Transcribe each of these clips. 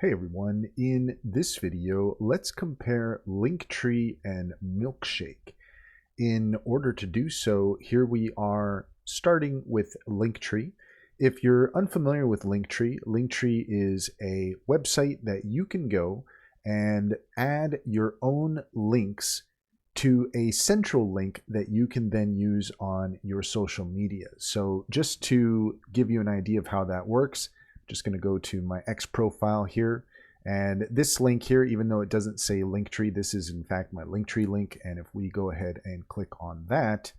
Hey everyone, in this video, let's compare Linktree and Milkshake. In order to do so, here we are starting with Linktree. If you're unfamiliar with Linktree, Linktree is a website that you can go and add your own links to a central link that you can then use on your social media. So just to give you an idea of how that works, I'm just going to go to my X profile here. And this link here, even though it doesn't say Linktree, this is in fact my Linktree link. And if we go ahead and click on that,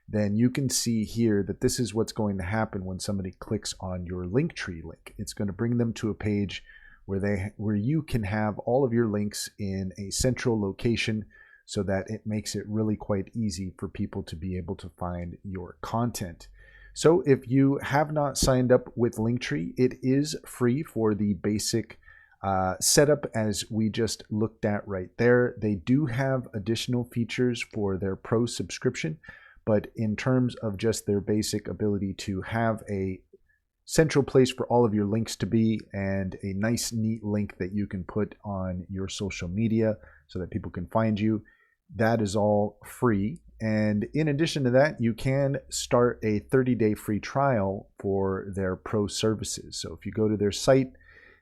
then you can see here that this is what's going to happen when somebody clicks on your Linktree link. It's going to bring them to a page where you can have all of your links in a central location, so that it makes it really quite easy for people to be able to find your content. So if you have not signed up with Linktree, it is free for the basic setup as we just looked at right there. They do have additional features for their pro subscription, but in terms of just their basic ability to have a central place for all of your links to be and a nice neat link that you can put on your social media so that people can find you, that is all free. And in addition to that, you can start a 30-day free trial for their pro services. So if you go to their site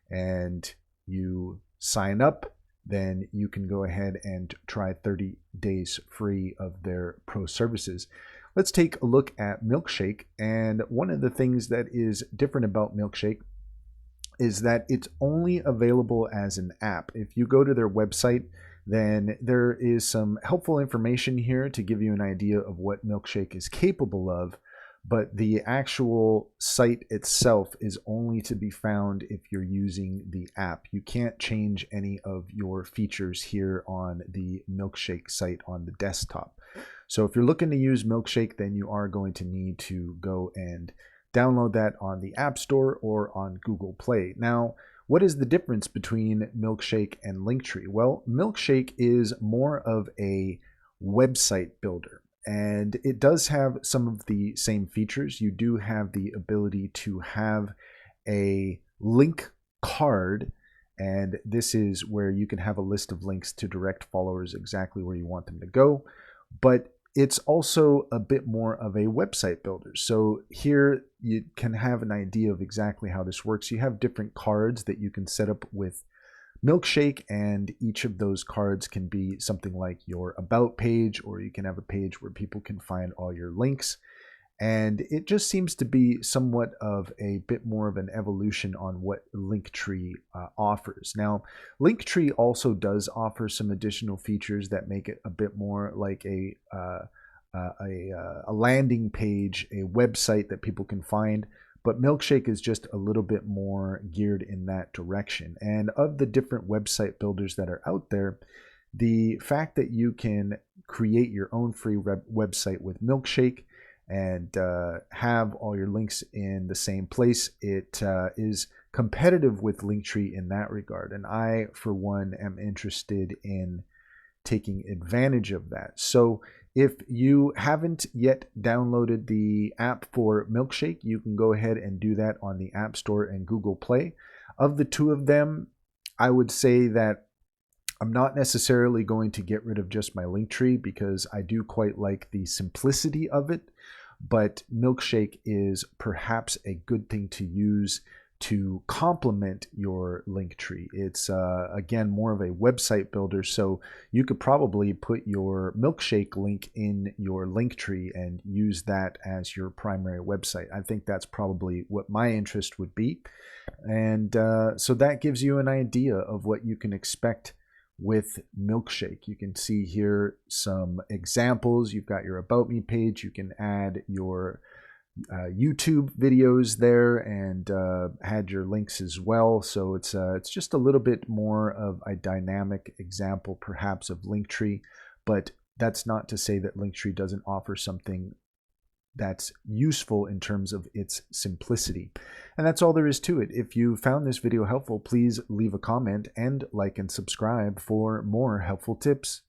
and you sign up, then you can go ahead and try 30 days free of their pro services. Let's take a look at Milkshake. And one of the things that is different about Milkshake is that it's only available as an app. If you go to their website, then there is some helpful information here to give you an idea of what Milkshake is capable of, but the actual site itself is only to be found if you're using the app. You can't change any of your features here on the Milkshake site on the desktop. So if you're looking to use Milkshake, then you are going to need to go and download that on the App Store or on Google Play. Now, what is the difference between Milkshake and Linktree? Well, Milkshake is more of a website builder, and it does have some of the same features. You do have the ability to have a link card, and this is where you can have a list of links to direct followers exactly where you want them to go. But it's also a bit more of a website builder. So here you can have an idea of exactly how this works. You have different cards that you can set up with Milkshake, and each of those cards can be something like your about page, or you can have a page where people can find all your links. And it just seems to be somewhat of a bit more of an evolution on what Linktree offers. Now, Linktree also does offer some additional features that make it a bit more like a landing page, a website that people can find. But Milkshake is just a little bit more geared in that direction. And of the different website builders that are out there, the fact that you can create your own free website with Milkshake and have all your links in the same place, it is competitive with Linktree in that regard. And I, for one, am interested in taking advantage of that. So if you haven't yet downloaded the app for Milkshake, you can go ahead and do that on the App Store and Google Play. Of the two of them, I would say that I'm not necessarily going to get rid of just my Linktree because I do quite like the simplicity of it, but Milkshake is perhaps a good thing to use to complement your Linktree. It's again more of a website builder, so you could probably put your Milkshake link in your Linktree and use that as your primary website. I think that's probably what my interest would be, and so that gives you an idea of what you can expect with Milkshake. You can see here some examples. You've got your About Me page. You can add your YouTube videos there and add your links as well. So it's just a little bit more of a dynamic example perhaps of Linktree, but that's not to say that Linktree doesn't offer something that's useful in terms of its simplicity. And that's all there is to it. If you found this video helpful, please leave a comment and like and subscribe for more helpful tips.